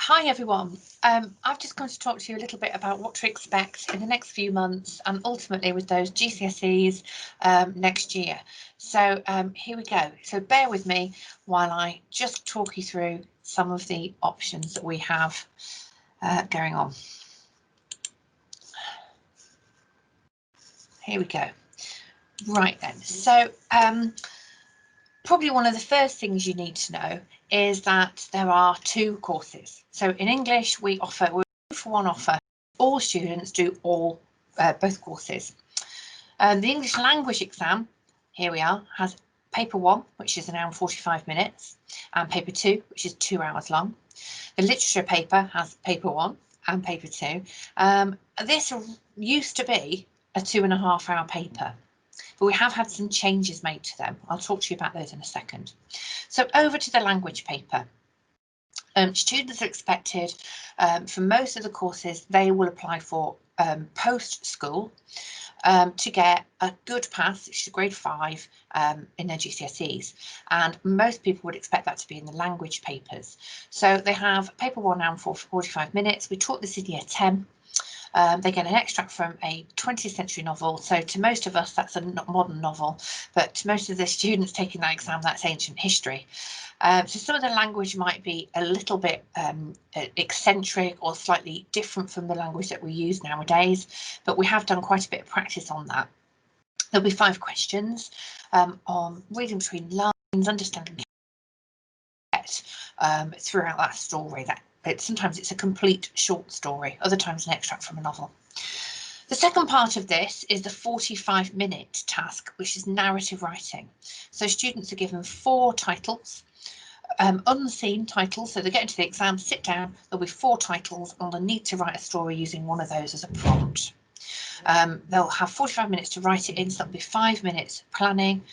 Hi everyone. I've just come to talk to you a little bit about what to expect in the next few months and ultimately with those GCSEs next year. So here we go. So bear with me while I just talk you through some of the options that we have going on. Here we go. Right then. So probably one of the first things you need to know is that there are two courses. So in English, we're 2-for-1 offer. All students do both courses. The English language exam, here we are, has paper 1, which is an hour and 45 minutes, and paper 2, which is 2 hours long. The literature paper has paper 1 and paper 2. This used to be a 2.5-hour paper, but we have had some changes made to them. I'll talk to you about those in a second. So over to the language paper. Students are expected, for most of the courses, they will apply for post-school to get a good pass, which is grade 5 in their GCSEs. And most people would expect that to be in the language papers. So they have paper 1 hour and 45 minutes. We taught this in year 10. They get an extract from a 20th century novel. So to most of us, that's a modern novel, but to most of the students taking that exam, that's ancient history. So some of the language might be a little bit eccentric or slightly different from the language that we use nowadays, but we have done quite a bit of practice on that. There'll be 5 questions on reading between lines, understanding throughout that story. Sometimes it's a complete short story, other times an extract from a novel. The second part of this is the 45-minute task, which is narrative writing. So students are given 4 titles, unseen titles. So they get into the exam, sit down, there'll be 4 titles, and they'll need to write a story using one of those as a prompt. They'll have 45 minutes to write it in, so that'll be 5 minutes planning,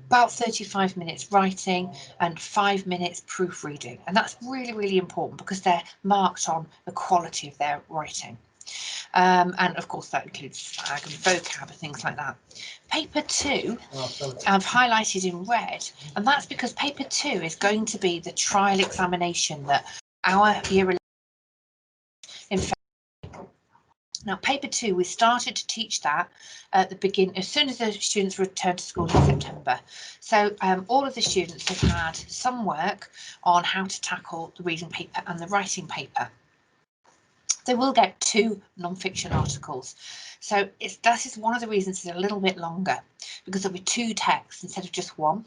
about 35 minutes writing, and 5 minutes proofreading. And that's really, really important because they're marked on the quality of their writing. And of course that includes slang and vocab and things like that. Paper 2 I've highlighted in red, and that's because paper 2 is going to be the trial examination that our year 11 in February. Now paper 2, we started to teach that at the beginning, as soon as the students returned to school in September. So all of the students have had some work on how to tackle the reading paper and the writing paper. They will get 2 non-fiction articles. So that is one of the reasons it's a little bit longer, because there'll be 2 texts instead of just 1.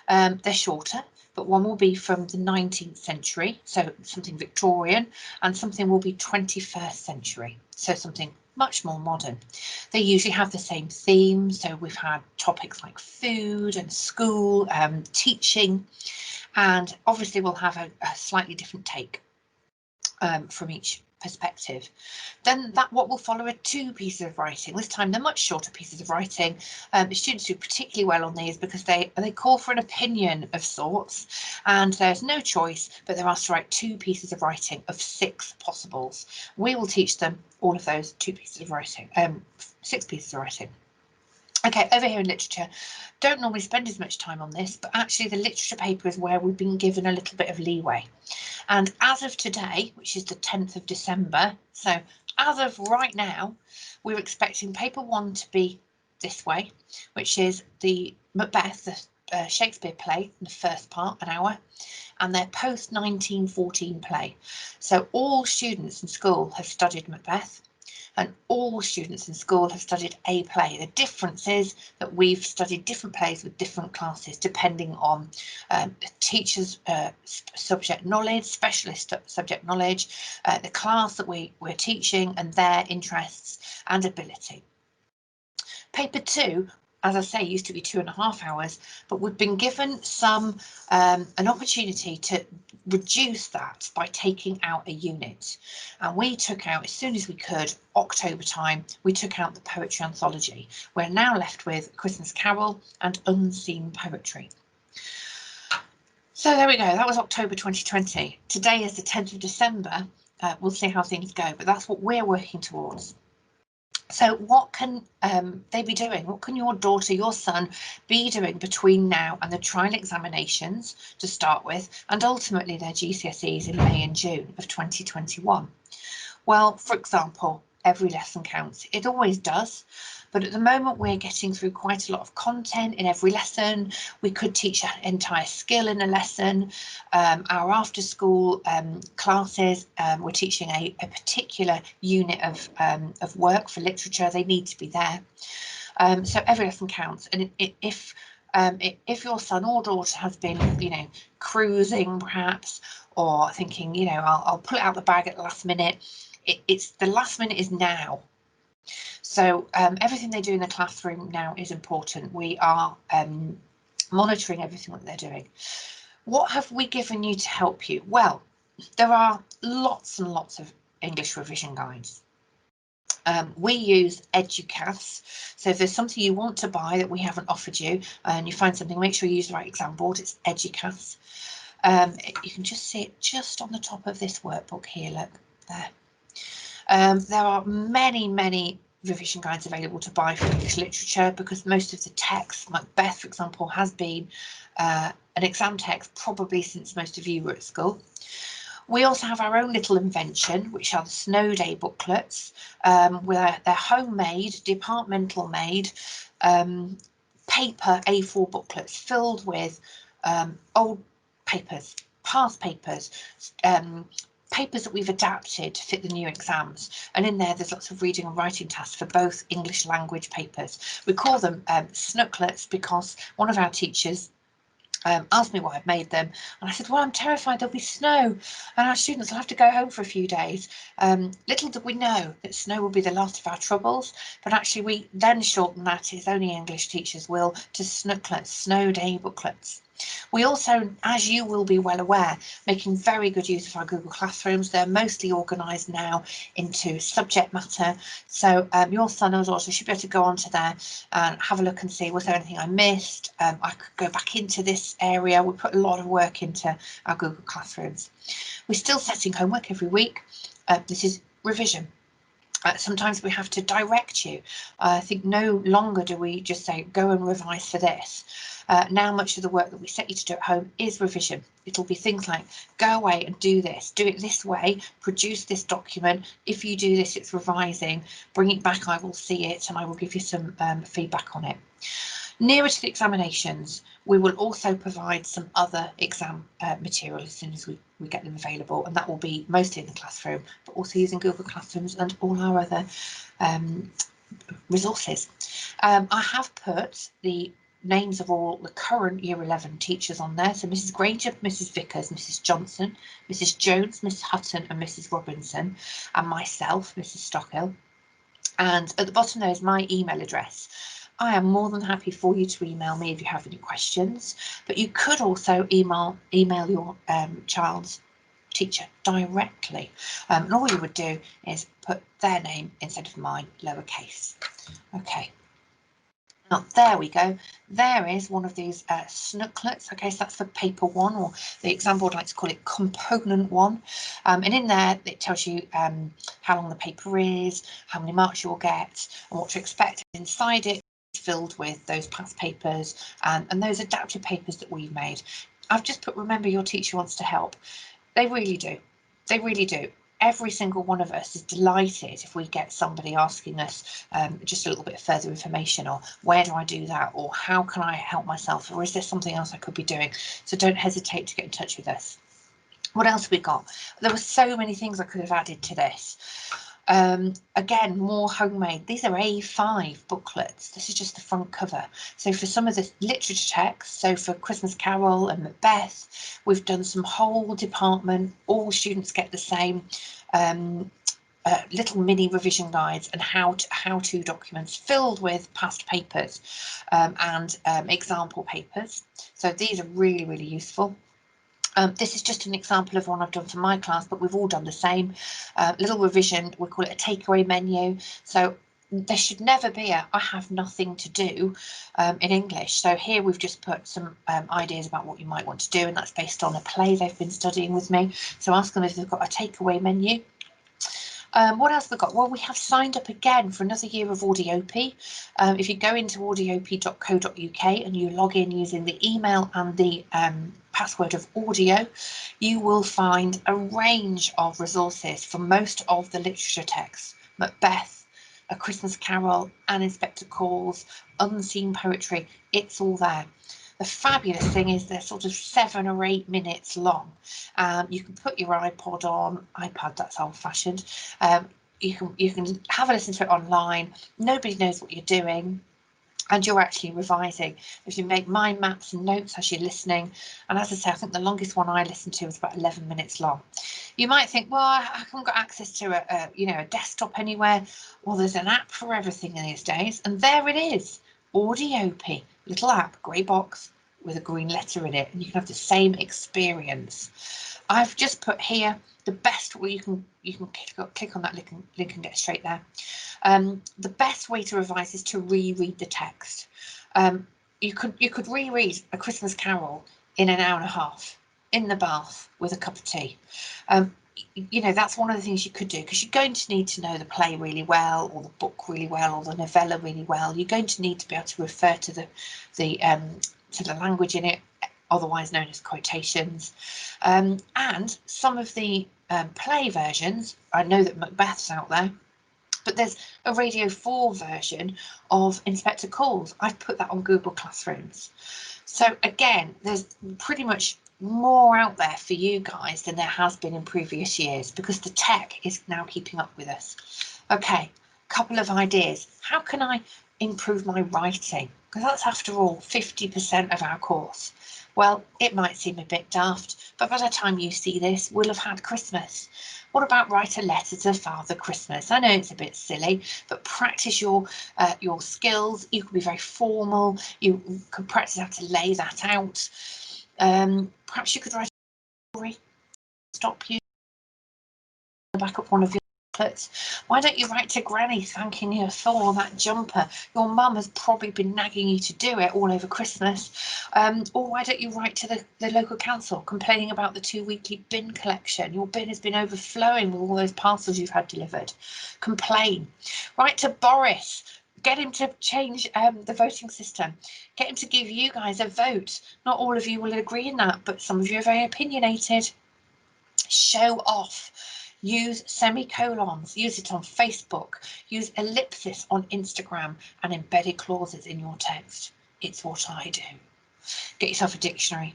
They're shorter, but one will be from the 19th century, so something Victorian, and something will be 21st century, so something much more modern. They usually have the same theme, so we've had topics like food and school, teaching, and obviously we'll have a slightly different take from each perspective. Then what will follow are 2 pieces of writing. This time they're much shorter pieces of writing. The students do particularly well on these because they call for an opinion of sorts, and there's no choice, but they're asked to write 2 pieces of writing of 6 possibles. We will teach them all of those 2 pieces of writing, 6 pieces of writing. Okay, over here in literature, don't normally spend as much time on this, but actually the literature paper is where we've been given a little bit of leeway. And as of today, which is the 10th of December, so as of right now, we're expecting paper 1 to be this way, which is the Macbeth, the Shakespeare play, in the first part, an hour, and their post-1914 play. So all students in school have studied Macbeth, and all students in school have studied a play. The difference is that we've studied different plays with different classes, depending on teachers' subject knowledge, specialist subject knowledge, the class that we're teaching, and their interests and ability. Paper 2, as I say, used to be 2.5 hours, but we've been given an opportunity to reduce that by taking out a unit. And we took out, as soon as we could, October time, we took out the poetry anthology. We're now left with Christmas Carol and unseen poetry. So there we go, that was October 2020. Today is the 10th of December. We'll see how things go, but that's what we're working towards. So what can they be doing? What can your daughter, your son be doing between now and the trial examinations to start with, and ultimately their GCSEs in May and June of 2021? Well, for example, every lesson counts. It always does. But at the moment, we're getting through quite a lot of content in every lesson. We could teach an entire skill in a lesson. Our after school classes, we're teaching a particular unit of work for literature. They need to be there. So every lesson counts. And if your son or daughter has been, cruising perhaps, or thinking, I'll pull it out the bag at the last minute, it's the last minute is now. So everything they do in the classroom now is important. We are monitoring everything that they're doing. What have we given you to help you? Well, there are lots and lots of English revision guides. We use Educas. So if there's something you want to buy that we haven't offered you and you find something, make sure you use the right exam board. It's Educas. You can just see it just on the top of this workbook here, look there. There are many, many revision guides available to buy for English literature, because most of the text, Macbeth, for example, has been an exam text probably since most of you were at school. We also have our own little invention, which are the Snow Day booklets, where they're homemade, departmental made, paper A4 booklets filled with old papers, past papers, papers that we've adapted to fit the new exams. And in there's lots of reading and writing tasks for both English language papers. We call them snooklets because one of our teachers asked me why I'd made them, and I said, well, I'm terrified there'll be snow and our students will have to go home for a few days. Little did we know that snow will be the last of our troubles, but actually we then shortened that, as only English teachers will, to snooklets, Snow Day booklets. We also, as you will be well aware, making very good use of our Google Classrooms. They're mostly organised now into subject matter. So your son or daughter should be able to go onto there and have a look and see, was there anything I missed? I could go back into this area. We put a lot of work into our Google Classrooms. We're still setting homework every week. This is revision. Sometimes we have to direct you. I think no longer do we just say, go and revise for this. Now much of the work that we set you to do at home is revision. It'll be things like, go away and do this, do it this way, produce this document. If you do this, it's revising, bring it back, I will see it, and I will give you some feedback on it. Nearer to the examinations, we will also provide some other exam material as soon as we get them available, and that will be mostly in the classroom, but also using Google Classrooms and all our other resources. I have put the names of all the current Year 11 teachers on there. So Mrs. Granger, Mrs. Vickers, Mrs. Johnson, Mrs. Jones, Mrs. Hutton and Mrs. Robinson, and myself, Mrs. Stockhill. And at the bottom there is my email address. I am more than happy for you to email me if you have any questions, but you could also email your child's teacher directly. And all you would do is put their name instead of mine, lowercase. Okay. Now, there we go. There is one of these snooklets. Okay, so that's for paper one, or the exam board likes to call it component one. And in there, it tells you how long the paper is, how many marks you'll get, and what to expect. Inside it, it's filled with those past papers and those adapted papers that we've made. I've just put, remember, your teacher wants to help. They really do. They really do. Every single one of us is delighted if we get somebody asking us just a little bit further information, or where do I do that, or how can I help myself, or is there something else I could be doing? So don't hesitate to get in touch with us. What else have we got? There were so many things I could have added to this. Again, more homemade. These are A5 booklets. This is just the front cover. So for some of the literature texts, so for Christmas Carol and Macbeth, we've done some whole department, all students get the same little mini revision guides and how-to documents filled with past papers and example papers. So these are really, really useful. This is just an example of one I've done for my class, but we've all done the same. Little revision, we call it a takeaway menu. So there should never be a I have nothing to do in English. So here we've just put some ideas about what you might want to do, and that's based on a play they've been studying with me. So ask them if they've got a takeaway menu. What else we got? Well, we have signed up again for another year of Audiope. If you go into audiope.co.uk and you log in using the email and the password of audio, you will find a range of resources for most of the literature texts. Macbeth, A Christmas Carol, An Inspector Calls, Unseen Poetry, it's all there. The fabulous thing is they're sort of 7 or 8 minutes long. You can put your iPod on, iPad, that's old fashioned. You can have a listen to it online. Nobody knows what you're doing, and you're actually revising. If you make mind maps and notes as you're listening, and as I say, I think the longest one I listened to was about 11 minutes long. You might think, well, I haven't got access to a desktop anywhere. Well, there's an app for everything these days, and there it is. Audiope, little app, grey box with a green letter in it, and you can have the same experience. I've just put here the best way you can click on that link and get straight there. The best way to revise is to reread the text. You could reread A Christmas Carol in an hour and a half in the bath with a cup of tea. That's one of the things you could do, because you're going to need to know the play really well, or the book really well, or the novella really well. You're going to need to be able to refer to the language in it, otherwise known as quotations. And some of the play versions, I know that Macbeth's out there, but there's a Radio 4 version of Inspector Calls. I've put that on Google Classrooms. So again, there's pretty much more out there for you guys than there has been in previous years, because the tech is now keeping up with us. Okay, couple of ideas. How can I improve my writing? Because that's, after all, 50% of our course. Well, it might seem a bit daft, but by the time you see this, we'll have had Christmas. What about write a letter to Father Christmas? I know it's a bit silly, but practice your skills. You can be very formal. You could practice how to lay that out. Perhaps you could write a story. Stop you. Back up one of your booklets. Why don't you write to Granny thanking her for that jumper? Your mum has probably been nagging you to do it all over Christmas. Or why don't you write to the local council complaining about the 2 weekly bin collection? Your bin has been overflowing with all those parcels you've had delivered. Complain. Write to Boris. Get him to change the voting system. Get him to give you guys a vote. Not all of you will agree in that, but some of you are very opinionated. Show off. Use semicolons, use it on Facebook, use ellipsis on Instagram, and embedded clauses in your text. It's what I do. Get yourself a dictionary.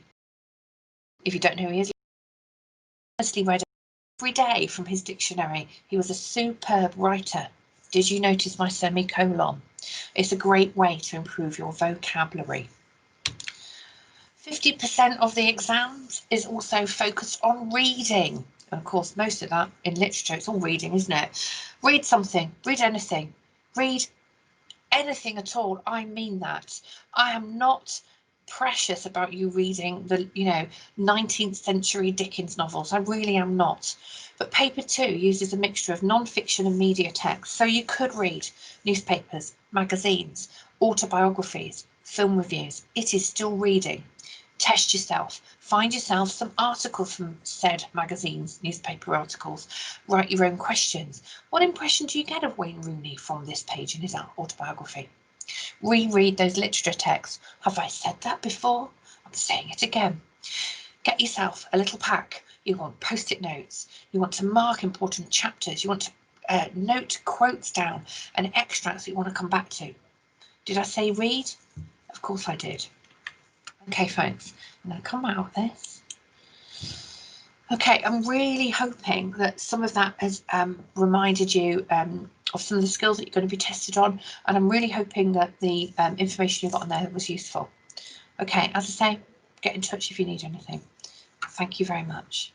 If you don't know who he is, honestly read every day from his dictionary. He was a superb writer. Did you notice my semicolon? It's a great way to improve your vocabulary. 50% of the exams is also focused on reading. And of course, most of that in literature, it's all reading, isn't it? Read something, read anything, read anything at all. I mean that. I am not precious about you reading the 19th century Dickens novels. I really am not. But paper 2 uses a mixture of non-fiction and media text. So you could read newspapers, magazines, autobiographies, film reviews. It is still reading. Test yourself. Find yourself some articles from said magazines, newspaper articles. Write your own questions. What impression do you get of Wayne Rooney from this page in his autobiography? Reread those literature texts. Have I said that before? I'm saying it again. Get yourself a little pack. You want post-it notes. You want to mark important chapters. You want to note quotes down and extracts that you want to come back to. Did I say read? Of course I did. Okay, folks, I'm going to come out of this. Okay, I'm really hoping that some of that has reminded you of some of the skills that you're going to be tested on, and I'm really hoping that the information you got on there was useful. Okay, as I say, get in touch if you need anything. Thank you very much.